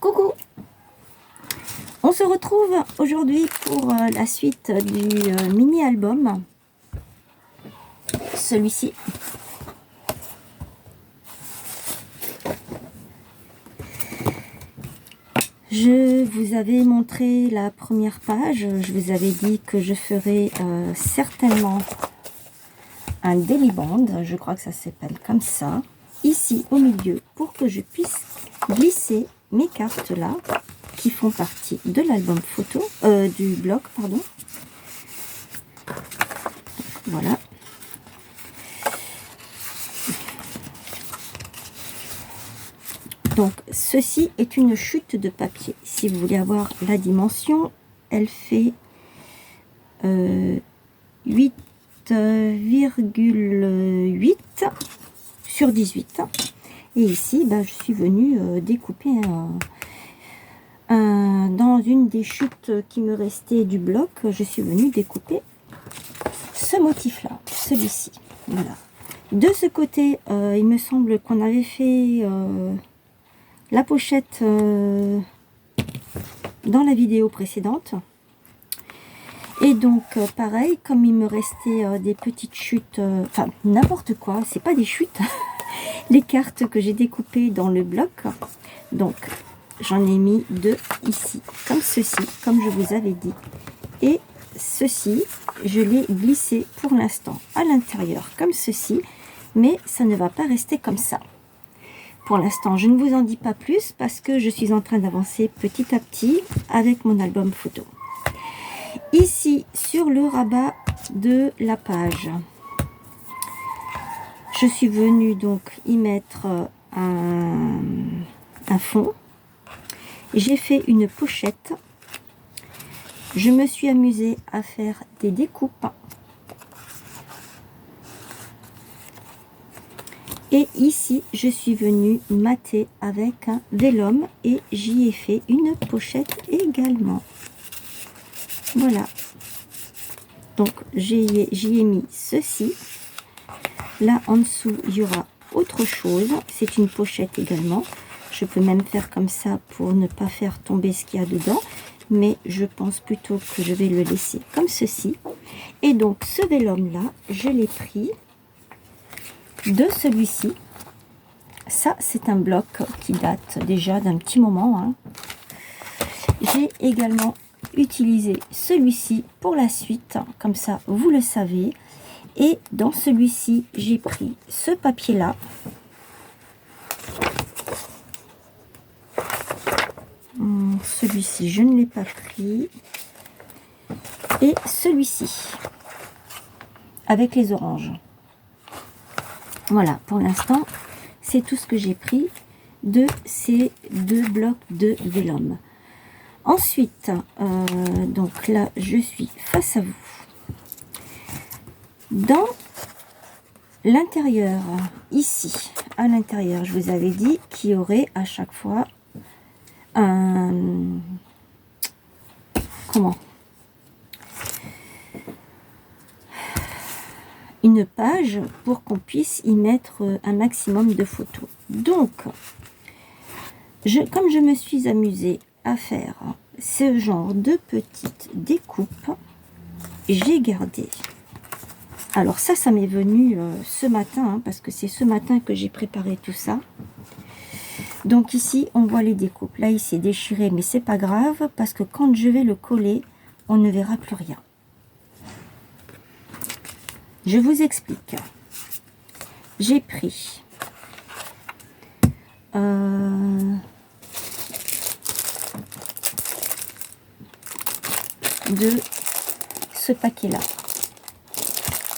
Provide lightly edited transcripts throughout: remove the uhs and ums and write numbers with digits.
Coucou! On se retrouve aujourd'hui pour la suite du mini-album. Celui-ci. Je vous avais montré la première page. Je vous avais dit que je ferai certainement un daily band. Je crois que ça s'appelle comme ça. Ici au milieu pour que je puisse glisser mes cartes là qui font partie de l'album photo, du bloc, pardon. Voilà. Donc, ceci est une chute de papier. Si vous voulez avoir la dimension, elle fait 8,8 sur 18. Et ici, ben, je suis venue découper dans une des chutes qui me restait du bloc. Je suis venue découper ce motif-là, celui-ci. Voilà. De ce côté, il me semble qu'on avait fait la pochette dans la vidéo précédente. Et donc, pareil, comme il me restait des petites chutes, enfin, n'importe quoi, c'est pas des chutes, les cartes que j'ai découpées dans le bloc. Donc, j'en ai mis deux ici, comme ceci, comme je vous avais dit. Et ceci, je l'ai glissé pour l'instant à l'intérieur, comme ceci, mais ça ne va pas rester comme ça. Pour l'instant, je ne vous en dis pas plus parce que je suis en train d'avancer petit à petit avec mon album photo. Ici, sur le rabat de la page, je suis venue donc y mettre un fond. J'ai fait une pochette. Je me suis amusée à faire des découpes. Et ici, je suis venue mater avec un vélum et j'y ai fait une pochette également. Voilà. Donc, j'y ai mis ceci. Là, en dessous, il y aura autre chose. C'est une pochette également. Je peux même faire comme ça pour ne pas faire tomber ce qu'il y a dedans. Mais je pense plutôt que je vais le laisser comme ceci. Et donc, ce vélum-là, je l'ai pris de celui-ci. Ça, c'est un bloc qui date déjà d'un petit moment, hein. J'ai également utilisé celui-ci pour la suite, comme ça vous le savez. Et dans celui-ci, j'ai pris ce papier-là. Celui-ci, je ne l'ai pas pris. Et celui-ci, avec les oranges. Voilà, pour l'instant, c'est tout ce que j'ai pris de ces deux blocs de vélum. Ensuite, donc là, je suis face à vous. Dans l'intérieur, ici, à l'intérieur, je vous avais dit qu'il y aurait à chaque fois un... Comment ? Une page pour qu'on puisse y mettre un maximum de photos. Donc, comme je me suis amusée à faire ce genre de petites découpes, j'ai gardé. Alors ça m'est venu ce matin, hein, parce que c'est ce matin que j'ai préparé tout ça. Donc ici, on voit les découpes. Là, il s'est déchiré, mais c'est pas grave, parce que quand je vais le coller, on ne verra plus rien. Je vous explique. J'ai pris de ce paquet-là.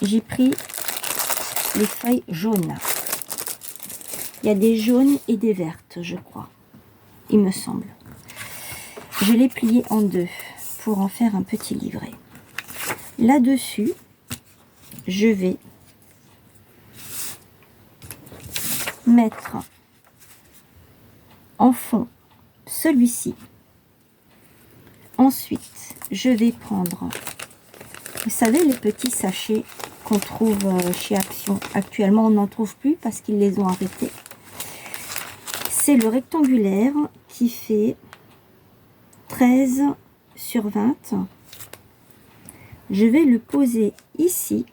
J'ai pris les feuilles jaunes. Il y a des jaunes et des vertes, je crois. Il me semble. Je l'ai plié en deux pour en faire un petit livret. Là-dessus, je vais mettre en fond celui-ci. Ensuite, je vais prendre, vous savez, les petits sachets qu'on trouve chez Action. Actuellement, on n'en trouve plus parce qu'ils les ont arrêtés. c'est le rectangulaire qui fait 13 sur 20. Je vais le poser ici.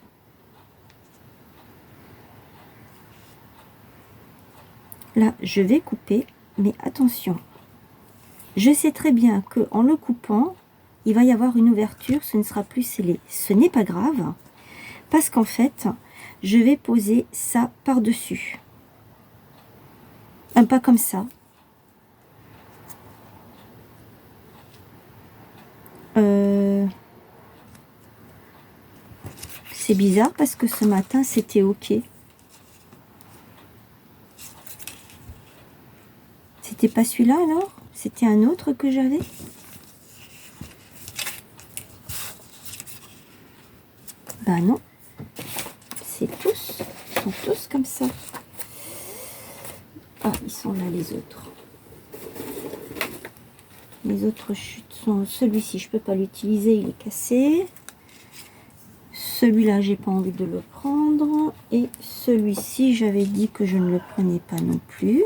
Là, je vais couper, mais attention. Je sais très bien que en le coupant, il va y avoir une ouverture, ce ne sera plus scellé. Ce n'est pas grave, parce qu'en fait, je vais poser ça par-dessus. Un pas comme ça. C'est bizarre parce que ce matin, c'était OK. C'était pas celui-là alors? C'était un autre que j'avais? Ben non. C'est tous. Ils sont tous comme ça. Ah, ils sont là les autres. Les autres chutes sont... Celui-ci, je peux pas l'utiliser, il est cassé. Celui-là, j'ai pas envie de le prendre. Et celui-ci, j'avais dit que je ne le prenais pas non plus.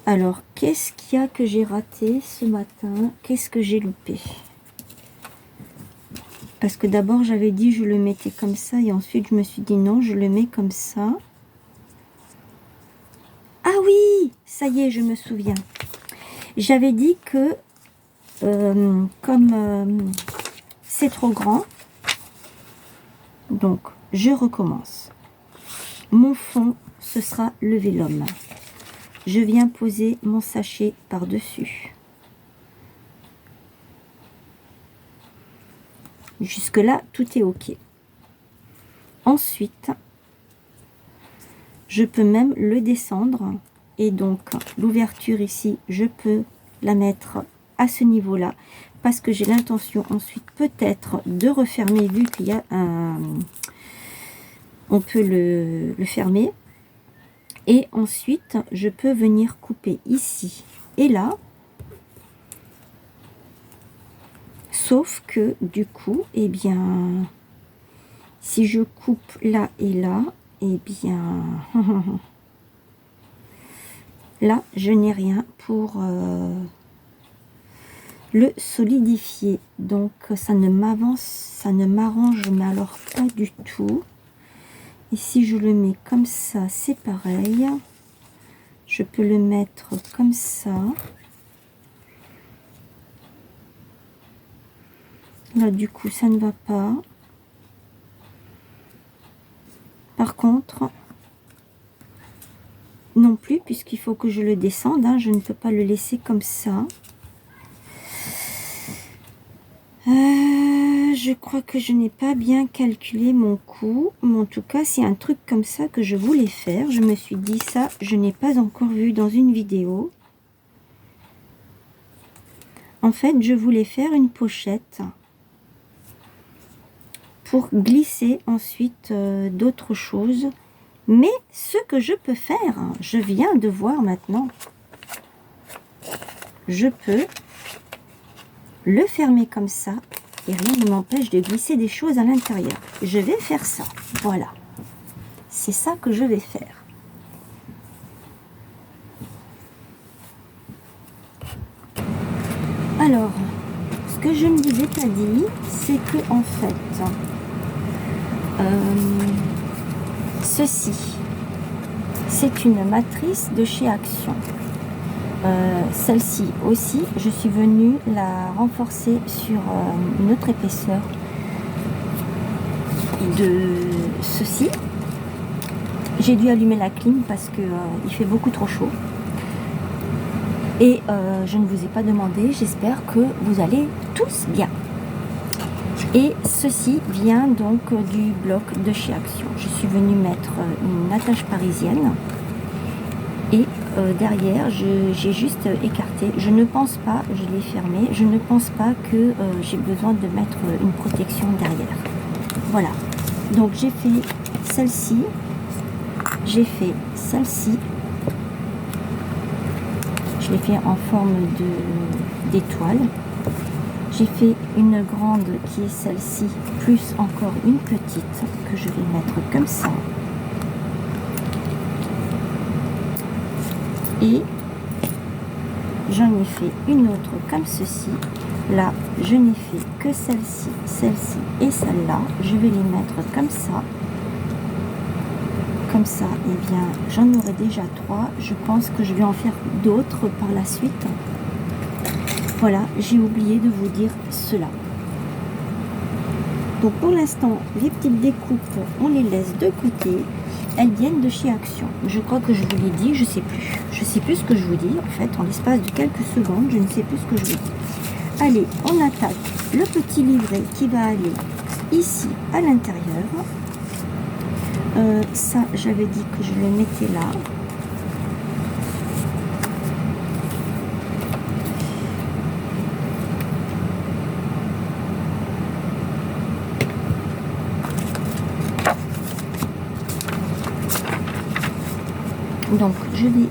Alors, qu'est-ce qu'il y a que j'ai raté ce matin? Qu'est-ce que j'ai loupé? Parce que d'abord, j'avais dit je le mettais comme ça. Et ensuite, je me suis dit non, je le mets comme ça. Ah oui, ça y est, je me souviens. J'avais dit que comme c'est trop grand, donc je recommence. Mon fond, ce sera le vélum. Je viens poser mon sachet par-dessus. Jusque-là, tout est OK. Ensuite, je peux même le descendre. Et donc, l'ouverture ici, je peux la mettre à ce niveau-là. Parce que j'ai l'intention ensuite peut-être de refermer, vu qu'il y a un... On peut le fermer. Et ensuite, je peux venir couper ici et là. Sauf que, du coup, eh bien, si je coupe là et là, eh bien, là, je n'ai rien pour le solidifier. Donc, ça ne m'arrange, mais alors pas du tout. Et si je le mets comme ça, c'est pareil. Je peux le mettre comme ça. Là, du coup, ça ne va pas. Par contre, non plus, puisqu'il faut que je le descende. Hein, je ne peux pas le laisser comme ça. Je crois que je n'ai pas bien calculé mon coût. Mais en tout cas, c'est un truc comme ça que je voulais faire. Je me suis dit ça, je n'ai pas encore vu dans une vidéo. En fait, je voulais faire une pochette pour glisser ensuite d'autres choses. Mais ce que je peux faire, je viens de voir maintenant. Je peux le fermer comme ça et rien ne m'empêche de glisser des choses à l'intérieur. Je vais faire ça. Voilà. C'est ça que je vais faire. Alors, ce que je ne vous ai pas dit, c'est que en fait, ceci, c'est une matrice de chez Action. Celle-ci aussi, je suis venue la renforcer sur une autre épaisseur de ceci. J'ai dû allumer la clim parce que il fait beaucoup trop chaud. Et je ne vous ai pas demandé, j'espère que vous allez tous bien. Et ceci vient donc du bloc de chez Action. Je suis venue mettre une attache parisienne. Et derrière, j'ai juste écarté. Je ne pense pas, je l'ai fermé, je ne pense pas que j'ai besoin de mettre une protection derrière. Voilà. Donc j'ai fait celle-ci, j'ai fait celle-ci. Je l'ai fait en forme d'étoile. J'ai fait une grande qui est celle-ci, plus encore une petite que je vais mettre comme ça. Et j'en ai fait une autre comme ceci. Là, je n'ai fait que celle-ci, celle-ci et celle-là. Je vais les mettre comme ça. Comme ça, eh bien, j'en aurai déjà 3. Je pense que je vais en faire d'autres par la suite. Voilà, j'ai oublié de vous dire cela. Donc pour l'instant, les petites découpes, on les laisse de côté. Elles viennent de chez Action. Je crois que je vous l'ai dit, je sais plus. Je sais plus ce que je vous dis. En fait, en l'espace de quelques secondes, je ne sais plus ce que je vous dis. Allez, on attaque le petit livret qui va aller ici à l'intérieur. Ça, j'avais dit que je le mettais là. Donc, je vais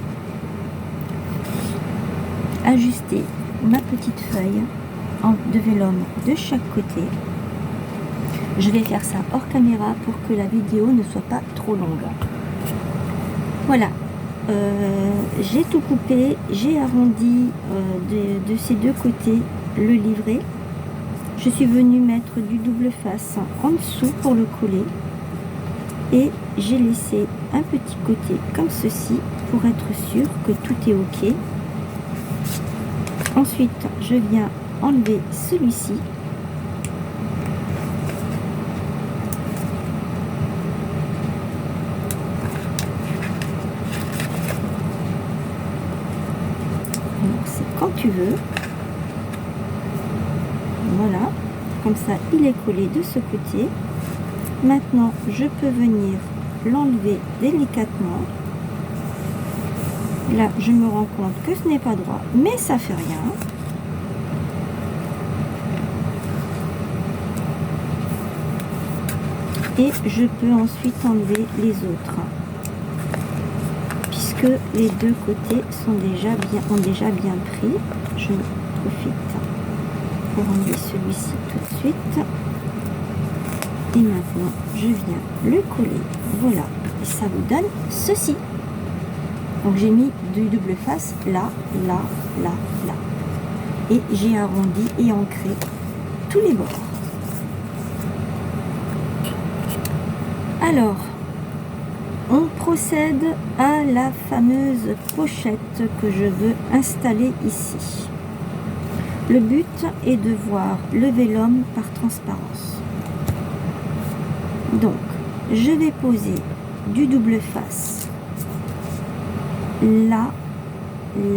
ajuster ma petite feuille de vélum de chaque côté. Je vais faire ça hors caméra pour que la vidéo ne soit pas trop longue. Voilà, j'ai tout coupé, j'ai arrondi de ces deux côtés le livret. Je suis venue mettre du double face en dessous pour le coller. Et j'ai laissé un petit côté comme ceci pour être sûr que tout est ok. Ensuite, je viens enlever celui-ci. C'est quand tu veux. Voilà, comme ça il est collé de ce côté. Maintenant, je peux venir l'enlever délicatement. Là, je me rends compte que ce n'est pas droit, mais ça fait rien. Et je peux ensuite enlever les autres, puisque les deux côtés ont déjà bien pris. Je profite pour enlever celui-ci tout de suite. Et maintenant, je viens le coller. Voilà. Et ça vous donne ceci. Donc, j'ai mis du double face là, là, là, là. Et j'ai arrondi et ancré tous les bords. Alors, on procède à la fameuse pochette que je veux installer ici. Le but est de voir le vélum par transparence. Donc, je vais poser du double face là,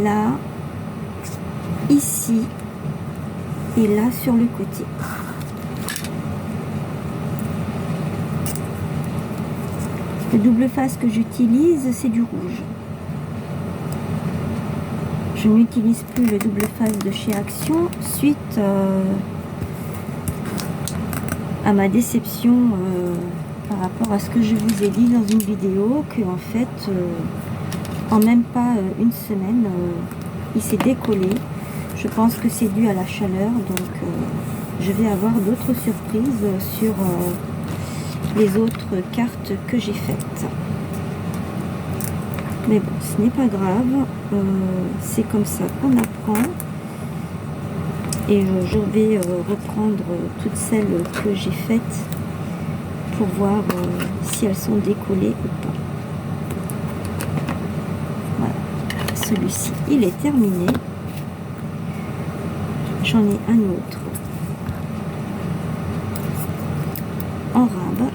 là, ici et là sur le côté. Le double face que j'utilise, c'est du rouge. Je n'utilise plus le double face de chez Action suite à ma déception par rapport à ce que je vous ai dit dans une vidéo, que en fait en même pas une semaine il s'est décollé. Je pense que c'est dû à la chaleur, donc je vais avoir d'autres surprises sur les autres cartes que j'ai faites. Mais bon, ce n'est pas grave, c'est comme ça qu'on apprend. Et je vais reprendre toutes celles que j'ai faites pour voir si elles sont décollées ou pas. Voilà, celui-ci, il est terminé. J'en ai un autre en rab.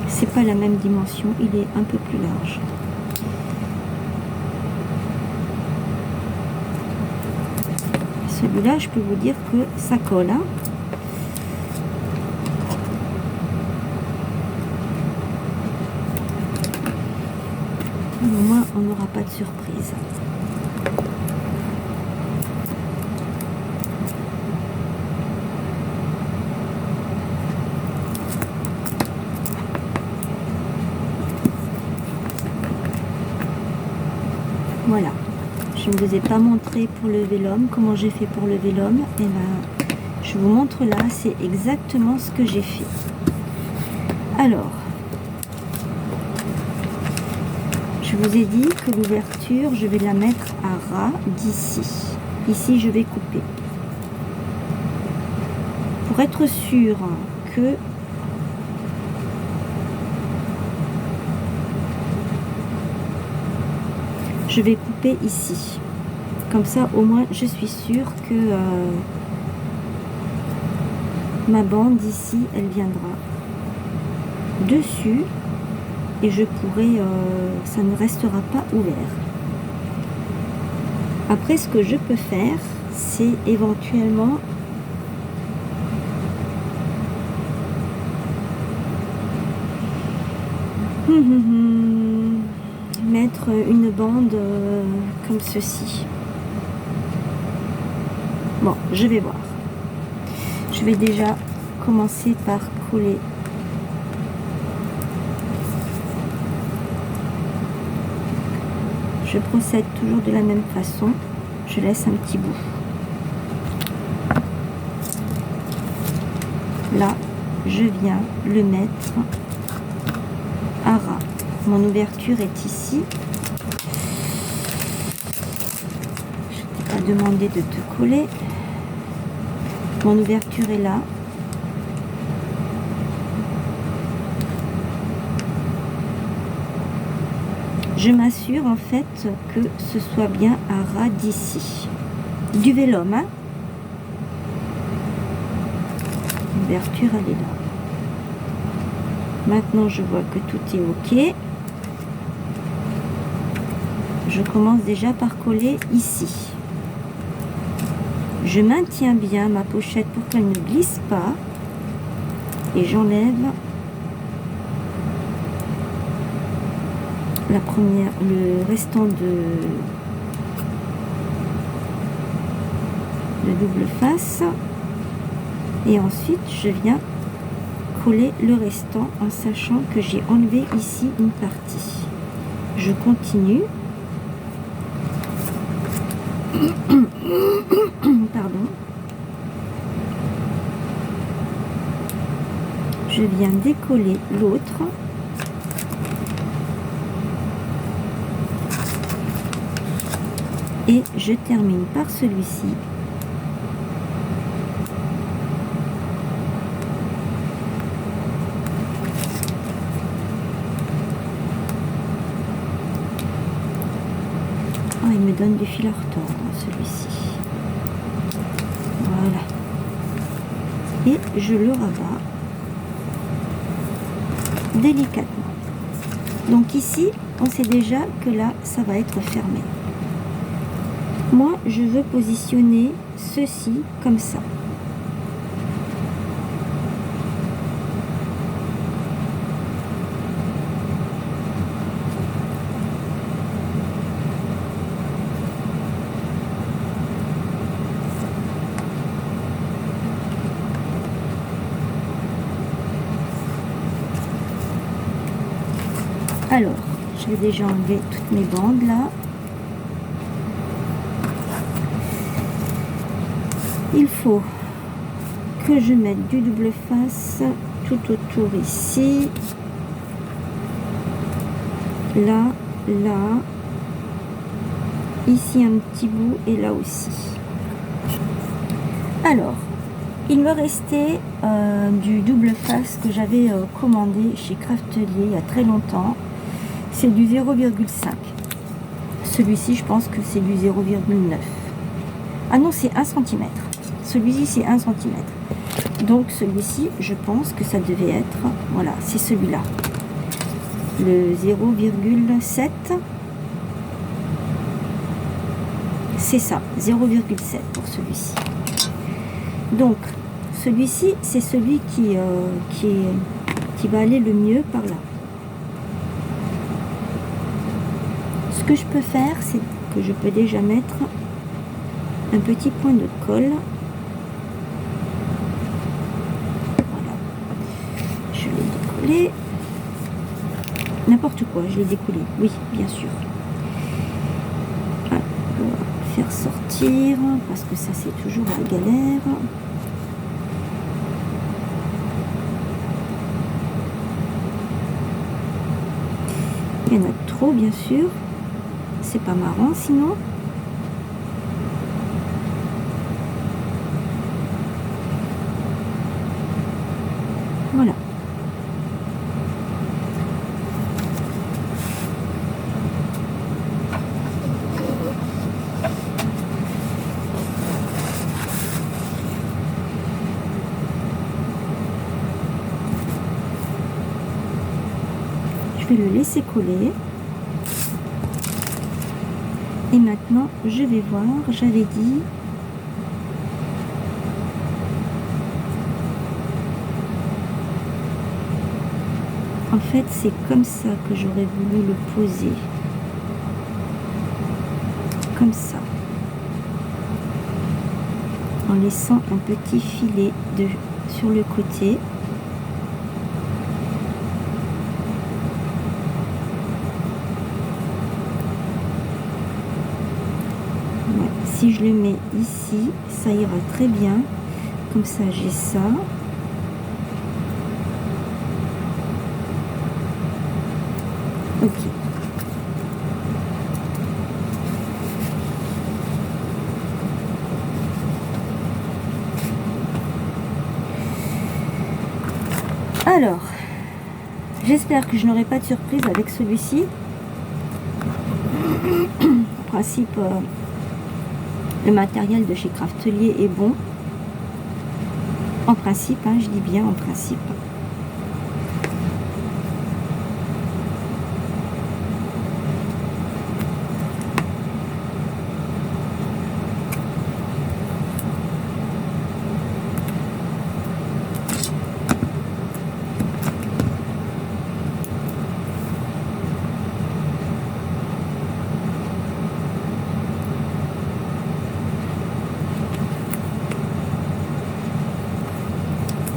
C'est pas la même dimension, il est un peu plus large. Celui-là, je peux vous dire que ça colle. Hein. Au moins, on n'aura pas de surprise. Voilà, je ne vous ai pas montré pour le vélum, comment j'ai fait pour le vélum. Et ben, je vous montre là, c'est exactement ce que j'ai fait. Alors, Je vous ai dit que l'ouverture, je vais la mettre à ras d'ici. Ici, je vais couper. Pour être sûr que je vais couper ici. Comme ça, au moins, je suis sûre que ma bande ici, elle viendra dessus et je pourrai, ça ne restera pas ouvert. Après, ce que je peux faire, c'est éventuellement mettre une bande comme ceci. Bon, je vais voir. Je vais déjà commencer par coller. Je procède toujours de la même façon. Je laisse un petit bout. Là, je viens le mettre à ras. Mon ouverture est ici. Je t'ai pas demandé de te coller. Mon ouverture est là. Je m'assure en fait que ce soit bien à ras d'ici. Du vélum, hein. L'ouverture, elle est là. Maintenant, je vois que tout est OK. Je commence déjà par coller ici. Je maintiens bien ma pochette pour qu'elle ne glisse pas. Et j'enlève la première, le restant de double face. Et ensuite, je viens coller le restant en sachant que j'ai enlevé ici une partie. Je continue. Pardon. Je viens décoller l'autre. Et je termine par celui-ci. Oh, il me donne du fil à retordre, celui-ci. Voilà. Et je le rabats délicatement. Donc ici, on sait déjà que là, ça va être fermé. Moi, je veux positionner ceci comme ça. Alors, je vais déjà enlever toutes mes bandes là. Il faut que je mette du double face tout autour ici. Là, là. Ici un petit bout et là aussi. Alors, il me restait du double face que j'avais commandé chez Craftelier il y a très longtemps. C'est du 0,5. Celui-ci, je pense que c'est du 0,9. Ah non, c'est 1 cm. Celui-ci, c'est 1 cm. Donc, celui-ci, je pense que ça devait être... Voilà, c'est celui-là. Le 0,7. C'est ça, 0,7 pour celui-ci. Donc, celui-ci, c'est celui qui va aller le mieux par là. Ce que je peux faire, c'est que je peux déjà mettre un petit point de colle. Voilà. Je l'ai décollé. N'importe quoi, je l'ai décollé. Oui, bien sûr. Voilà. On va faire sortir, parce que ça, c'est toujours la galère. Il y en a trop, bien sûr. C'est pas marrant sinon. Voilà. Je vais le laisser coller. Et maintenant, je vais voir, j'avais dit en fait, c'est comme ça que j'aurais voulu le poser. Comme ça. En laissant un petit filet sur le côté. Ouais, si je le mets ici, ça ira très bien. Comme ça, j'ai ça. Ok. Alors, j'espère que je n'aurai pas de surprise avec celui-ci. En principe, le matériel de chez Craftelier est bon. En principe, hein, je dis bien en principe.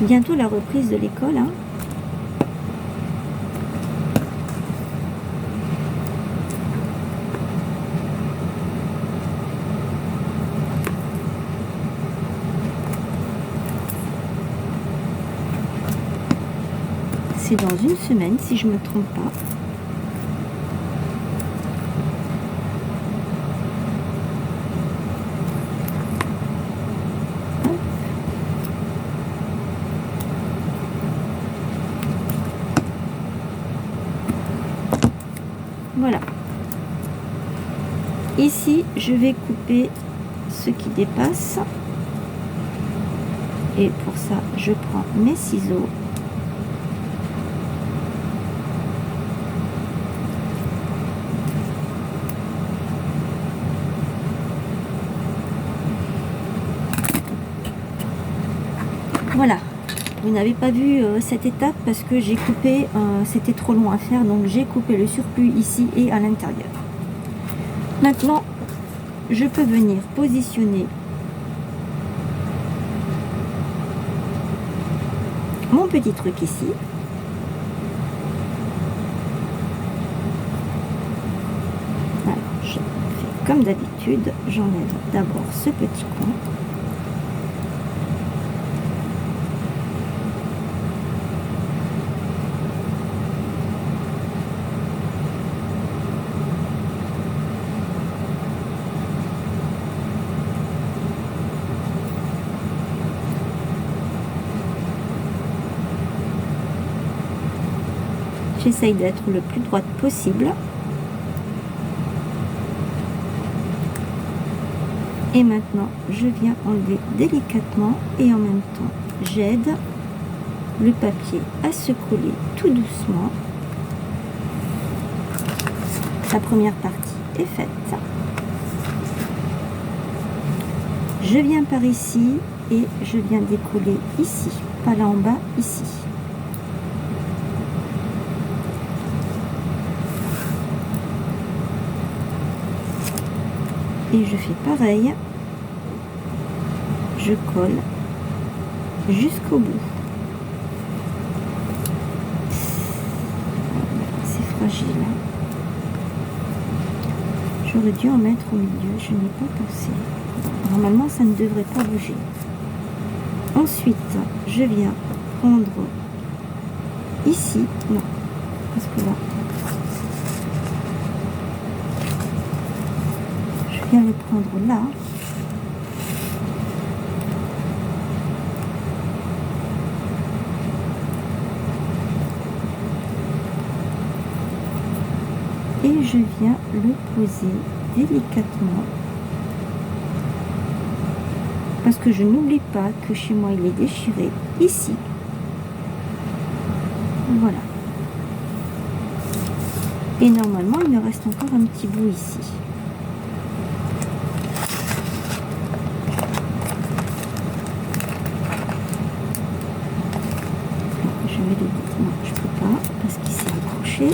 Bientôt la reprise de l'école, hein. C'est dans une semaine, si je ne me trompe pas. Voilà. Ici, je vais couper ce qui dépasse. Et pour ça, je prends mes ciseaux. Voilà. Vous n'avez pas vu cette étape parce que j'ai coupé, c'était trop long à faire, donc j'ai coupé le surplus ici et à l'intérieur. Maintenant, je peux venir positionner mon petit truc ici. Alors, je fais comme d'habitude, j'enlève d'abord ce petit coin. J'essaye d'être le plus droite possible. Et maintenant, je viens enlever délicatement et en même temps, j'aide le papier à se coller tout doucement. La première partie est faite. Je viens par ici et je viens décoller ici, pas là en bas, ici. Et je fais pareil, je colle jusqu'au bout. C'est fragile. J'aurais dû en mettre au milieu, je n'ai pas pensé. Normalement, ça ne devrait pas bouger. Ensuite, je viens prendre ici, non, parce que là, bien le prendre là. Et je viens le poser délicatement. Parce que je n'oublie pas que chez moi il est déchiré ici. Voilà. Et normalement il me reste encore un petit bout ici. Je vais le... Non, je peux pas parce qu'il s'est accroché.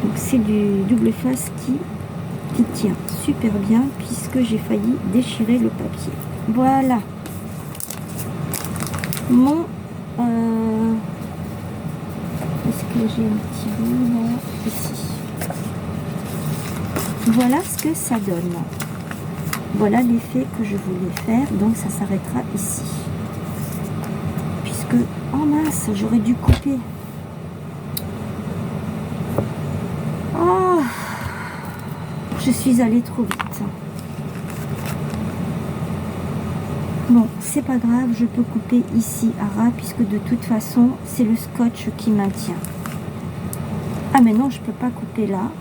Donc c'est du double face qui tient super bien puisque j'ai failli déchirer le papier. Voilà. Mon... Est-ce que j'ai un petit bout là, ici. Voilà ce que ça donne. Voilà l'effet que je voulais faire. Donc ça s'arrêtera ici. Puisque, oh mince, j'aurais dû couper. Oh, je suis allée trop vite. Bon, c'est pas grave, je peux couper ici à ras puisque de toute façon, c'est le scotch qui maintient. Ah mais non, je peux pas couper là.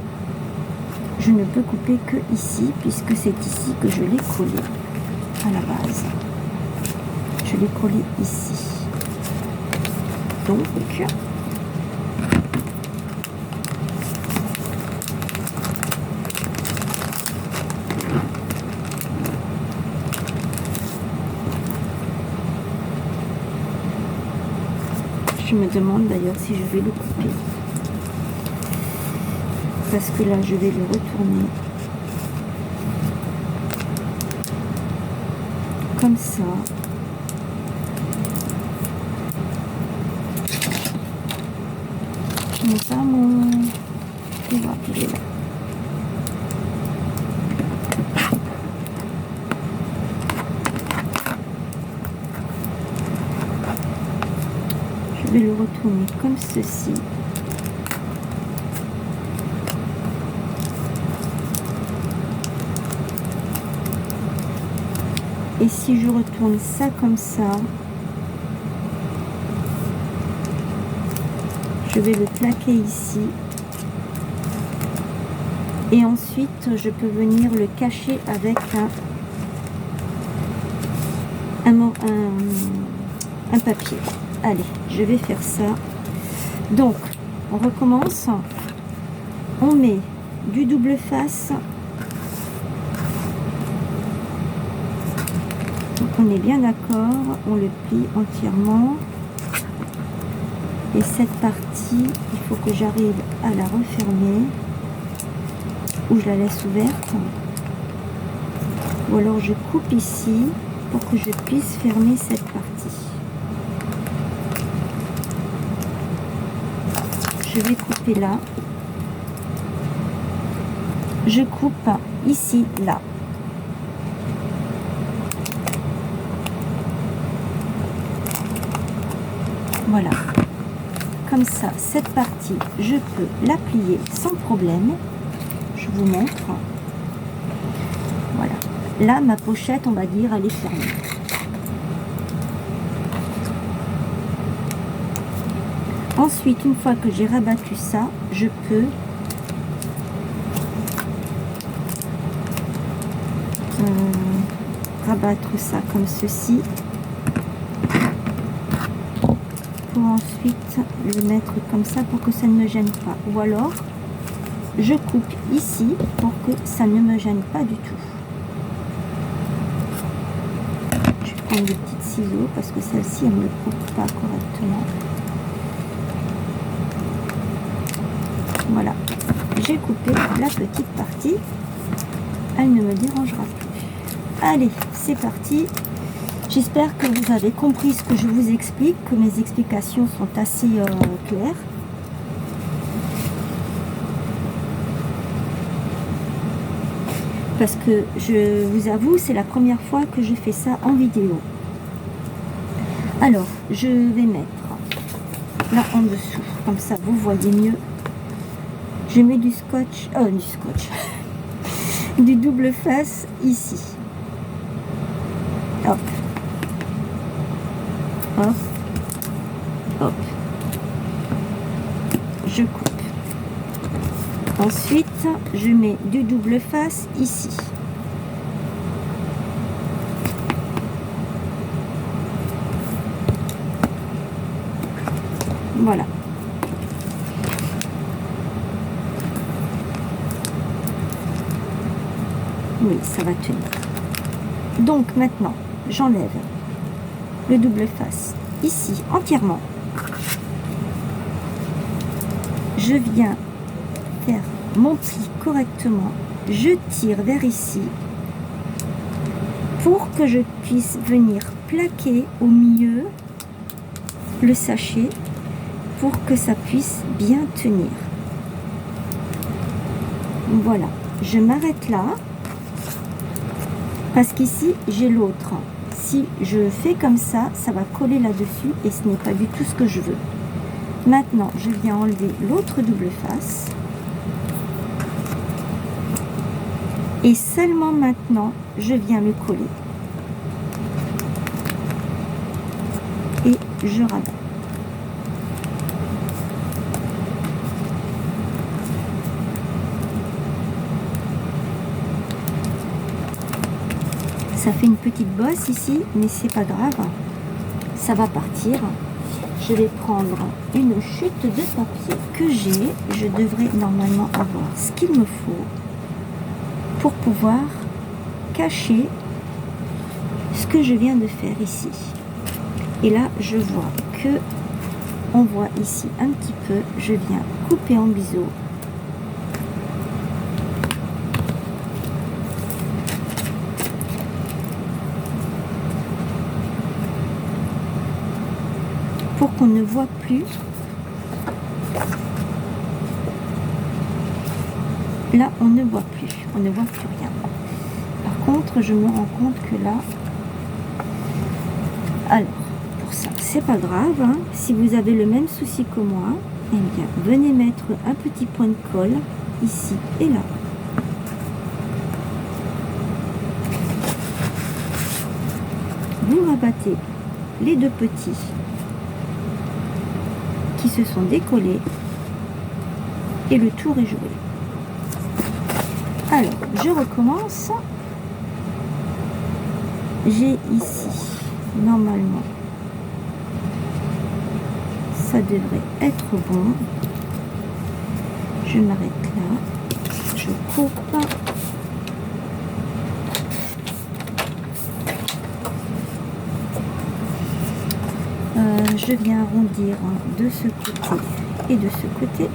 Je ne peux couper que ici puisque c'est ici que je l'ai collé à la base. Je l'ai collé ici. Donc, je me demande d'ailleurs si je vais le couper. Parce que là, je vais le retourner. Comme ça. Je mets pas mon... Je vais appuyer là. Je vais le retourner comme ceci. Et si je retourne ça comme ça, je vais le plaquer ici. Et ensuite, je peux venir le cacher avec un papier. Allez, je vais faire ça. Donc, on recommence. On met du double face. Donc, on est bien d'accord. On le plie entièrement. Et cette partie, il faut que j'arrive à la refermer. Ou je la laisse ouverte. Ou alors je coupe ici pour que je puisse fermer cette partie. Je vais couper là. Je coupe ici, là. Voilà. Comme ça, cette partie, je peux la plier sans problème. Je vous montre. Voilà. Là, ma pochette, on va dire, elle est fermée. Ensuite, une fois que j'ai rabattu ça, je peux rabattre ça comme ceci pour ensuite le mettre comme ça pour que ça ne me gêne pas. Ou alors, je coupe ici pour que ça ne me gêne pas du tout. Je vais prendre des petites ciseaux parce que celle-ci, elle ne me coupe pas correctement. Voilà, j'ai coupé la petite partie, elle ne me dérangera plus. Allez, c'est parti. J'espère que vous avez compris ce que je vous explique, que mes explications sont assez claires. Parce que je vous avoue, c'est la première fois que je fais ça en vidéo. Alors, je vais mettre là en dessous, comme ça vous voyez mieux. Je mets du scotch, du double face ici. Hop. Hop. Hop. Je coupe. Ensuite, je mets du double face ici. Voilà. Oui, ça va tenir. Donc maintenant, j'enlève le double face ici entièrement. Je viens faire mon pli correctement. Je tire vers ici pour que je puisse venir plaquer au milieu le sachet pour que ça puisse bien tenir. Voilà, je m'arrête là parce qu'ici j'ai l'autre. Si je fais comme ça, ça va coller là-dessus et ce n'est pas du tout ce que je veux. Maintenant, je viens enlever l'autre double face. Et seulement maintenant, je viens le coller. Et je rabats. Ça fait une petite bosse ici, mais c'est pas grave. Ça va partir. Je vais prendre une chute de papier que j'ai. Je devrais normalement avoir ce qu'il me faut pour pouvoir cacher ce que je viens de faire ici. Et là, je vois que on voit ici un petit peu. Je viens couper en biseau. Pour qu'on ne voit plus. Là, on ne voit plus. On ne voit plus rien. Par contre, je me rends compte que là... Alors, pour ça, c'est pas grave. Hein. Si vous avez le même souci que moi, eh bien, venez mettre un petit point de colle ici et là. Vous rabattez les deux petits qui se sont décollés et le tour est joué. Alors, je recommence. J'ai ici, normalement, ça devrait être bon. Je m'arrête là. Je coupe. Je viens arrondir de ce côté et de ce côté.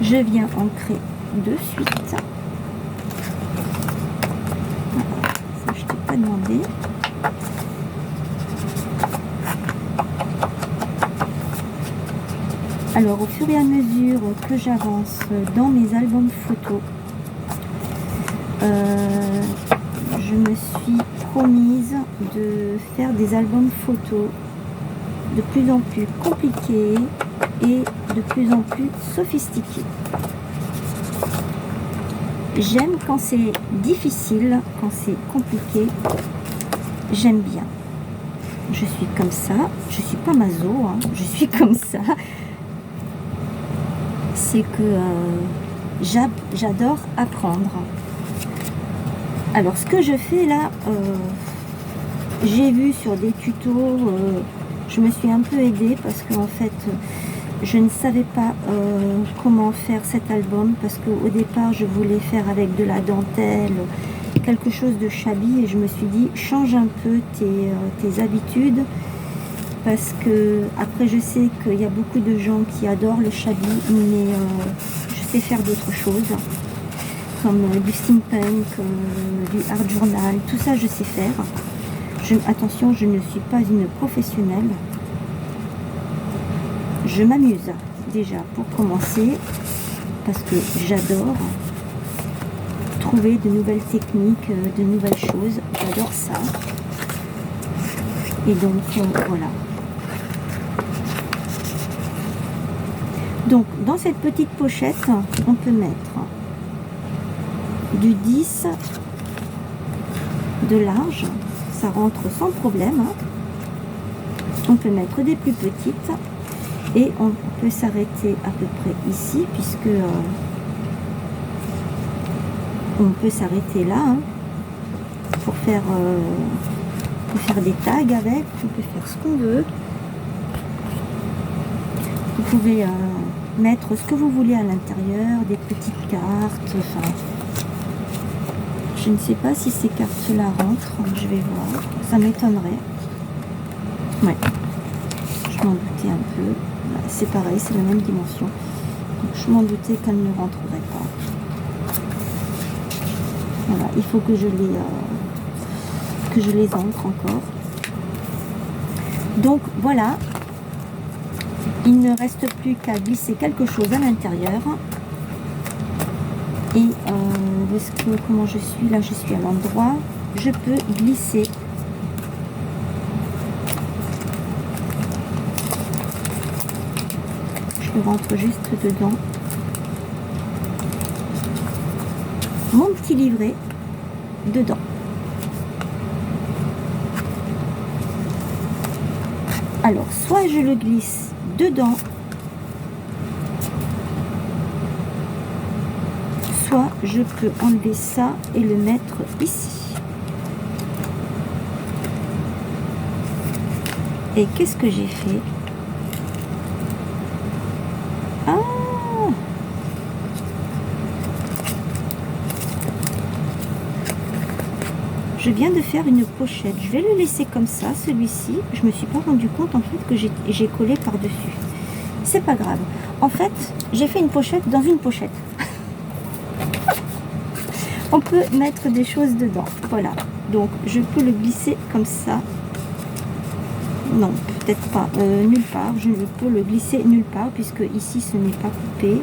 Je viens ancrer de suite. Voilà, ça je t'ai pas demandé. Alors au fur et à mesure que j'avance dans mes albums photos, je me suis promise de faire des albums photos de plus en plus compliqués et de plus en plus sophistiqués. J'aime quand c'est difficile, quand c'est compliqué, j'aime bien. Je suis comme ça, je suis pas maso, hein, je suis comme ça. C'est que j'adore apprendre. Alors ce que je fais là, j'ai vu sur des tutos, je me suis un peu aidée parce qu'en fait je ne savais pas comment faire cet album, parce qu'au départ je voulais faire avec de la dentelle, quelque chose de shabby, et je me suis dit change un peu tes habitudes, parce que après je sais qu'il y a beaucoup de gens qui adorent le shabby, mais je sais faire d'autres choses comme du steampunk, du art journal, tout ça je sais faire. Attention, je ne suis pas une professionnelle. Je m'amuse déjà pour commencer, parce que j'adore trouver de nouvelles techniques, de nouvelles choses. J'adore ça. Et donc voilà. Donc dans cette petite pochette, on peut mettre du 10 de large, ça rentre sans problème, hein. On peut mettre des plus petites et on peut s'arrêter à peu près ici, puisque on peut s'arrêter là, hein, pour faire des tags avec. On peut faire ce qu'on veut. Vous pouvez mettre ce que vous voulez à l'intérieur, des petites cartes, enfin, je ne sais pas si ces cartes-là rentrent, je vais voir, ça m'étonnerait. Ouais, je m'en doutais un peu. C'est pareil, c'est la même dimension. Donc, je m'en doutais qu'elle ne rentrerait pas. Voilà, il faut que je les ancre encore. Donc voilà, il ne reste plus qu'à glisser quelque chose à l'intérieur. Et comment je suis là, je suis à l'endroit, je peux glisser. Je rentre juste dedans mon petit livret dedans. Alors, soit je le glisse dedans, soit je peux enlever ça et le mettre ici. Et qu'est-ce que j'ai fait? Ah! Je viens de faire une pochette. Je vais le laisser comme ça, celui-ci. Je me suis pas rendu compte en fait que j'ai collé par-dessus. C'est pas grave. En fait, j'ai fait une pochette dans une pochette. On peut mettre des choses dedans. Voilà. Donc, je peux le glisser comme ça. Non, peut-être pas. Nulle part. Je ne peux le glisser nulle part puisque ici, ce n'est pas coupé.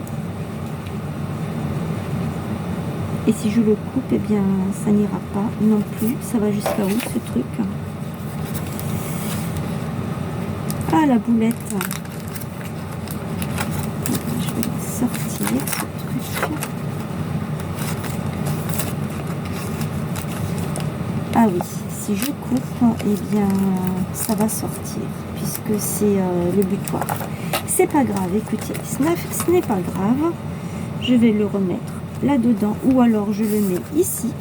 Et si je le coupe, eh bien, ça n'ira pas non plus. Ça va jusqu'à où, ce truc? Ah, la boulette. Je vais sortir ce truc. Ah oui, si je coupe, eh bien, ça va sortir, puisque c'est le butoir. C'est pas grave, écoutez, ce n'est pas grave. Je vais le remettre là-dedans, ou alors je le mets ici.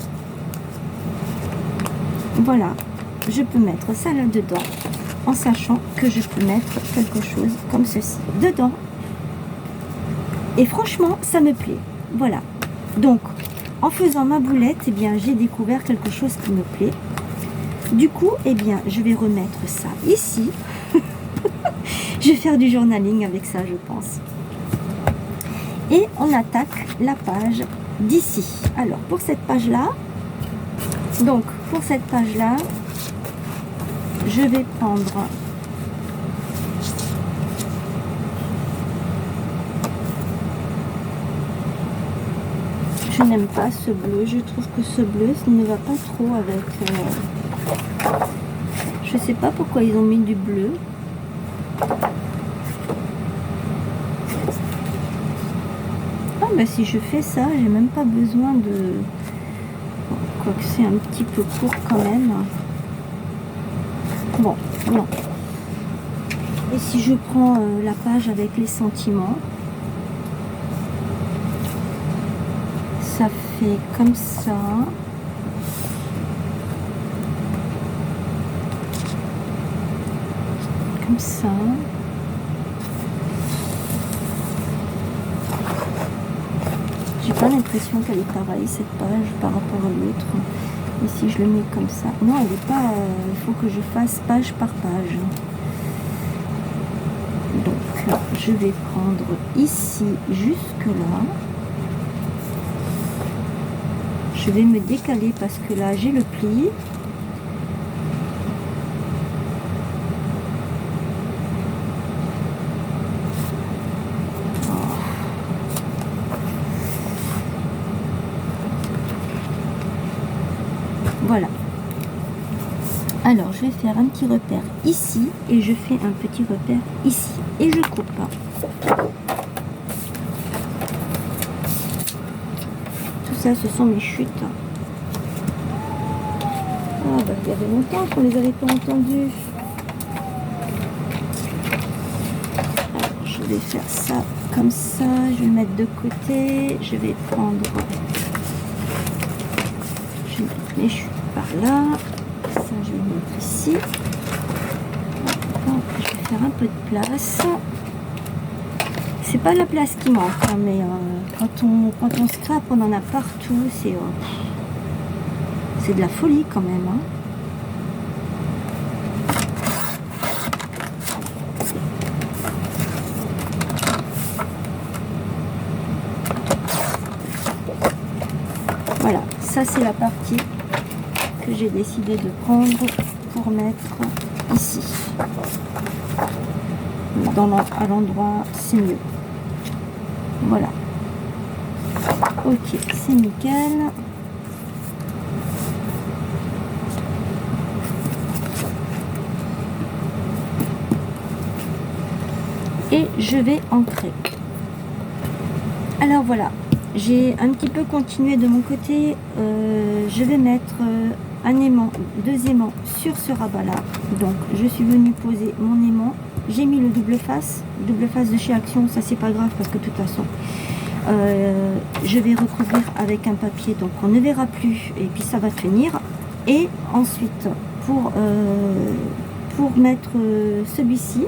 Voilà, je peux mettre ça là-dedans, en sachant que je peux mettre quelque chose comme ceci dedans. Et franchement, ça me plaît. Voilà. Donc, en faisant ma boulette, eh bien, j'ai découvert quelque chose qui me plaît. Du coup, eh bien, je vais remettre ça ici. Je vais faire du journaling avec ça, je pense. Et on attaque la page d'ici. Alors, pour cette page-là, je vais prendre je n'aime pas ce bleu. Je trouve que ce bleu, ça ne va pas trop avec... je sais pas pourquoi ils ont mis du bleu. Ah, bah si je fais ça, j'ai même pas besoin de... Quoique c'est un petit peu court quand même. Bon, non. Et si je prends la page avec les sentiments, ça fait comme ça. Comme ça. J'ai pas l'impression qu'elle est pareille cette page par rapport à l'autre. Et si je le mets comme ça, non, elle est pas. Il faut que je fasse page par page. Donc, je vais prendre ici jusque là. Je vais me décaler parce que là j'ai le pli. Voilà. Alors, je vais faire un petit repère ici et je fais un petit repère ici. Et je coupe. ça, ce sont mes chutes. Ah bah, il y avait longtemps qu'on les avait pas entendues. Alors, je vais faire ça comme ça. Je vais le mettre de côté. Je vais prendre... Je vais mettre mes chutes par là. Ça, je vais le mettre ici. Donc, je vais faire un peu de place. C'est pas la place qui manque, hein, mais quand on scrape, on en a partout. C'est de la folie quand même. Hein. Voilà, ça c'est la partie que j'ai décidé de prendre pour mettre ici. À l'endroit, c'est mieux. Voilà. Ok, c'est nickel. Et je vais ancrer. Alors voilà, j'ai un petit peu continué de mon côté. Je vais mettre un aimant, 2 aimants sur ce rabat là. Donc je suis venue poser mon aimant. J'ai mis le double face de chez Action, ça c'est pas grave parce que de toute façon je vais recouvrir avec un papier, donc on ne verra plus et puis ça va tenir. Et ensuite pour mettre celui-ci,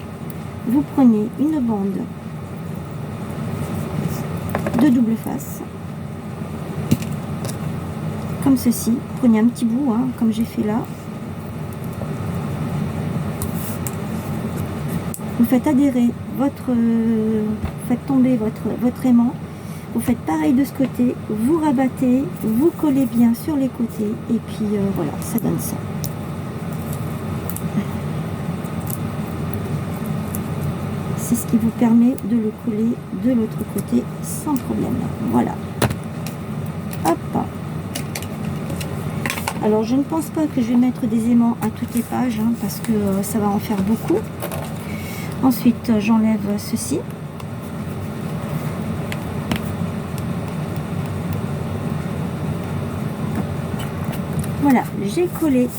vous prenez une bande de double face comme ceci, prenez un petit bout hein, comme j'ai fait là. Vous faites adhérer faites tomber votre aimant, vous faites pareil de ce côté, vous rabattez, vous collez bien sur les côtés et puis voilà, ça donne ça. C'est ce qui vous permet de le coller de l'autre côté sans problème. Voilà. Hop. Alors je ne pense pas que je vais mettre des aimants à toutes les pages hein, parce que ça va en faire beaucoup. Ensuite, j'enlève ceci. Voilà, j'ai collé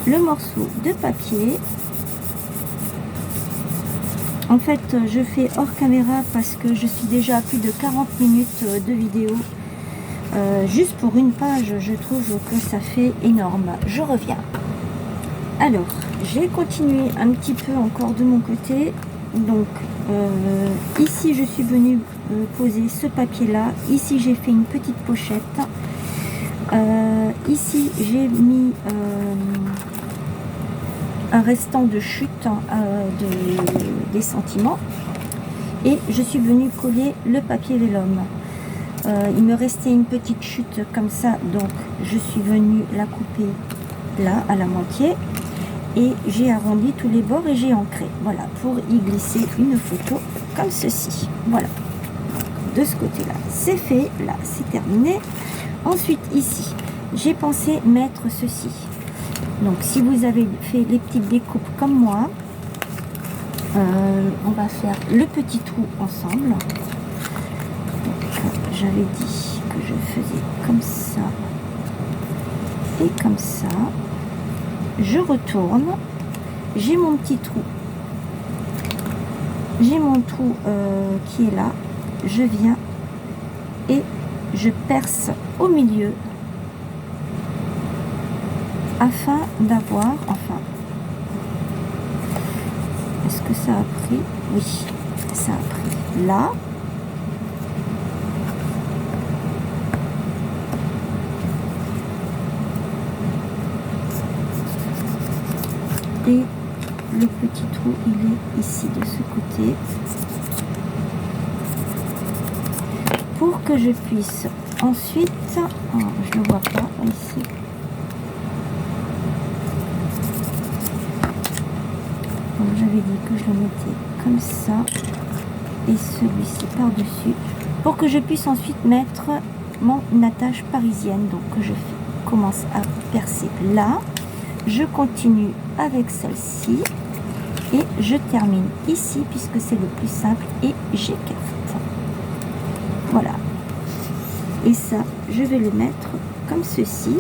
le morceau de papier. En fait, je fais hors caméra parce que je suis déjà à plus de 40 minutes de vidéo. Juste pour une page, je trouve que ça fait énorme. Je reviens. Alors, j'ai continué un petit peu encore de mon côté. Donc, ici, je suis venue poser ce papier-là. Ici, j'ai fait une petite pochette. Ici, j'ai mis un restant de chute des sentiments. Et je suis venue coller le papier vélum. Il me restait une petite chute comme ça. Donc, je suis venue la couper là, à la moitié. Et j'ai arrondi tous les bords et j'ai ancré. Voilà, pour y glisser une photo comme ceci. Voilà. De ce côté-là, c'est fait. Là, c'est terminé. Ensuite, ici, j'ai pensé mettre ceci. Donc, si vous avez fait les petites découpes comme moi, on va faire le petit trou ensemble. J'avais dit que je faisais comme ça et comme ça. Je retourne, j'ai mon petit trou, j'ai mon trou qui est là, je viens et je perce au milieu afin d'avoir, enfin, est-ce que ça a pris? Oui, ça a pris là. Et le petit trou, il est ici de ce côté. Pour que je puisse ensuite, oh, je ne le vois pas ici. Donc j'avais dit que je le mettais comme ça et celui-ci par-dessus pour que je puisse ensuite mettre mon attache parisienne. Donc je commence à percer là. Je continue avec celle-ci et je termine ici puisque c'est le plus simple et j'écarte. Voilà. Et ça, je vais le mettre comme ceci,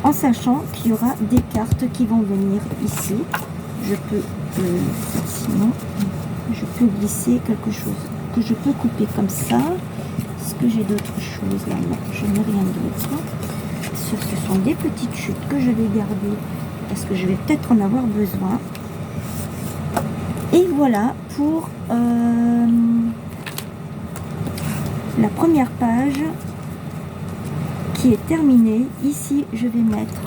en sachant qu'il y aura des cartes qui vont venir ici. Je peux, sinon, je peux glisser quelque chose que je peux couper comme ça. Est-ce que j'ai d'autres choses là? Non, je n'ai rien d'autre. Ce sont des petites chutes que je vais garder parce que je vais peut-être en avoir besoin. Et voilà pour la première page qui est terminée. Ici, je vais mettre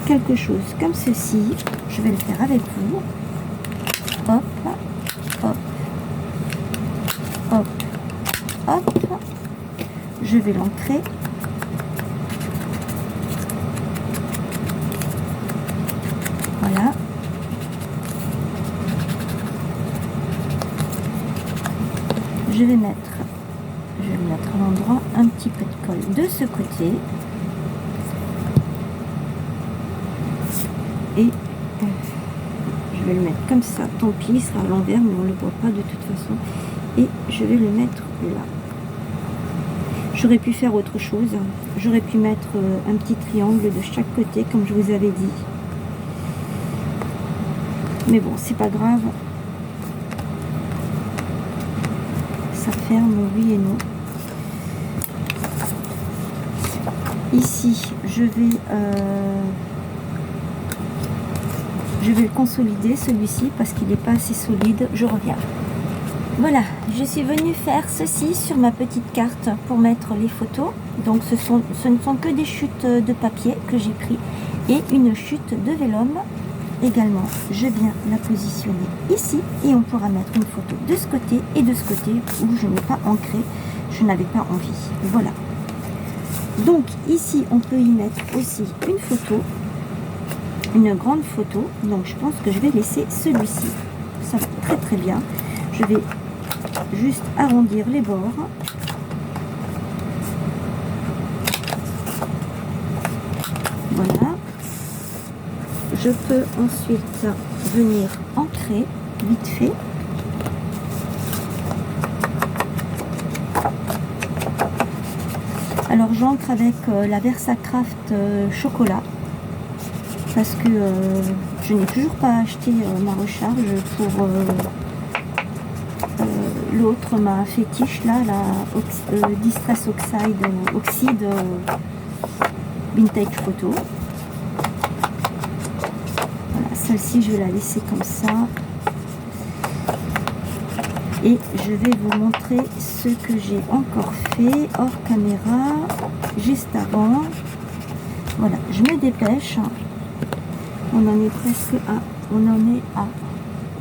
quelque chose comme ceci. Je vais le faire avec vous. Hop, hop, hop, hop. Je vais l'ancrer. Voilà. Je vais mettre à l'endroit un petit peu de colle de ce côté. Et je vais le mettre comme ça. Tant pis, il sera à l'envers, mais on ne le voit pas de toute façon. Et je vais le mettre là. J'aurais pu faire autre chose. J'aurais pu mettre un petit triangle de chaque côté, comme je vous avais dit. Mais bon, c'est pas grave. Ça ferme, oui et non. Ici, je vais le consolider, celui-ci, parce qu'il n'est pas assez solide. Je reviens. Voilà, je suis venue faire ceci sur ma petite carte pour mettre les photos. Donc ce ne sont que des chutes de papier que j'ai pris et une chute de vélum également. Je viens la positionner ici et on pourra mettre une photo de ce côté et de ce côté où je n'ai pas ancré, je n'avais pas envie. Voilà. Donc ici on peut y mettre aussi une photo, une grande photo. Donc je pense que je vais laisser celui-ci. Ça va très très bien. Je vais juste arrondir les bords. Voilà. Je peux ensuite venir ancrer vite fait. Alors j'ancre avec la Versacraft chocolat parce que je n'ai toujours pas acheté ma recharge pour l'autre, ma fétiche là, la Distress Oxide Vintage Photo. Voilà, celle-ci je vais la laisser comme ça. Et je vais vous montrer ce que j'ai encore fait hors caméra, juste avant. Voilà, je me dépêche. On en est à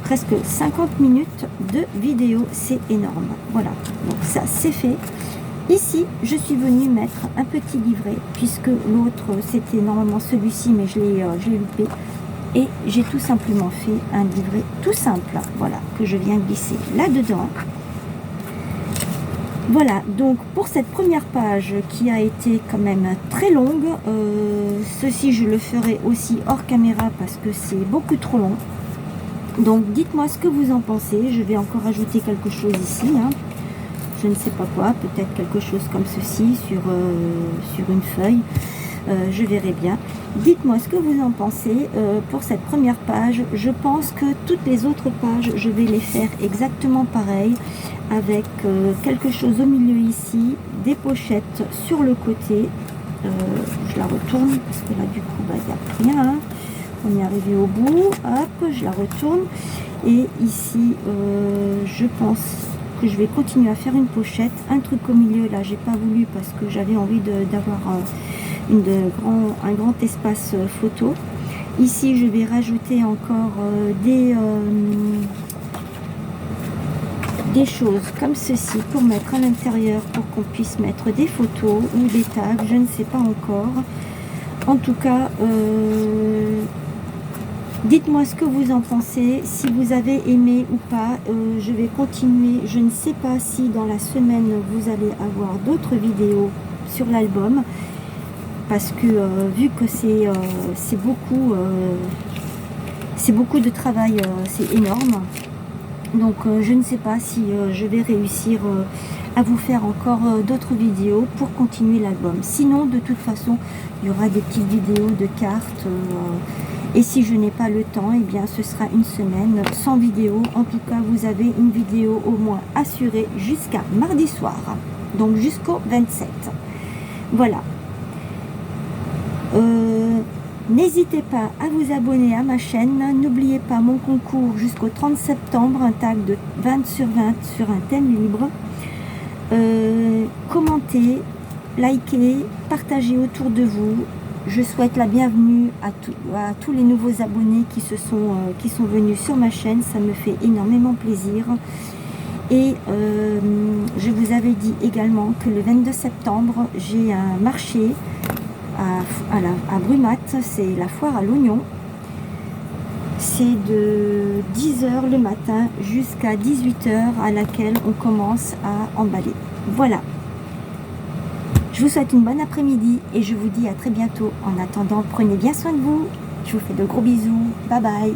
presque 50 minutes de vidéo, c'est énorme. Voilà, donc ça c'est fait. Ici, je suis venue mettre un petit livret, puisque l'autre c'était normalement celui-ci, mais je l'ai loupé. Et j'ai tout simplement fait un livret tout simple, voilà, que je viens glisser là-dedans. Voilà, donc pour cette première page qui a été quand même très longue, ceci je le ferai aussi hors caméra parce que c'est beaucoup trop long. Donc dites-moi ce que vous en pensez. Je vais encore ajouter quelque chose ici, hein. Je ne sais pas quoi, peut-être quelque chose comme ceci sur une feuille. Je verrai bien. Dites-moi ce que vous en pensez pour cette première page. Je pense que toutes les autres pages, je vais les faire exactement pareil, avec quelque chose au milieu ici, des pochettes sur le côté. Je la retourne parce que là du coup il n'y a rien, hein. On est arrivé au bout. Hop, je la retourne et ici je pense que je vais continuer à faire une pochette, un truc au milieu. Là j'ai pas voulu parce que j'avais envie d'avoir un grand espace photo. Ici je vais rajouter encore des choses comme ceci pour mettre à l'intérieur, pour qu'on puisse mettre des photos ou des tags, je ne sais pas encore. En tout cas, dites-moi ce que vous en pensez, si vous avez aimé ou pas. Je vais continuer. Je ne sais pas si dans la semaine vous allez avoir d'autres vidéos sur l'album, parce que vu que c'est beaucoup de travail, c'est énorme. Donc je ne sais pas si je vais réussir à vous faire encore d'autres vidéos pour continuer l'album. Sinon, de toute façon, il y aura des petites vidéos de cartes. Et si je n'ai pas le temps, eh bien ce sera une semaine sans vidéo. En tout cas, vous avez une vidéo au moins assurée jusqu'à mardi soir. Donc jusqu'au 27. Voilà. N'hésitez pas à vous abonner à ma chaîne. N'oubliez pas mon concours jusqu'au 30 septembre, un tag de 20 sur 20 sur un thème libre. Commentez, likez, partagez autour de vous. Je souhaite la bienvenue à tous les nouveaux abonnés qui sont venus sur ma chaîne. Ça me fait énormément plaisir. Et je vous avais dit également que le 22 septembre, j'ai un marché à Brumat, c'est la foire à l'oignon. C'est de 10 h le matin jusqu'à 18 h à laquelle on commence à emballer. Voilà. Je vous souhaite une bonne après-midi et je vous dis à très bientôt. En attendant, prenez bien soin de vous. Je vous fais de gros bisous. Bye bye.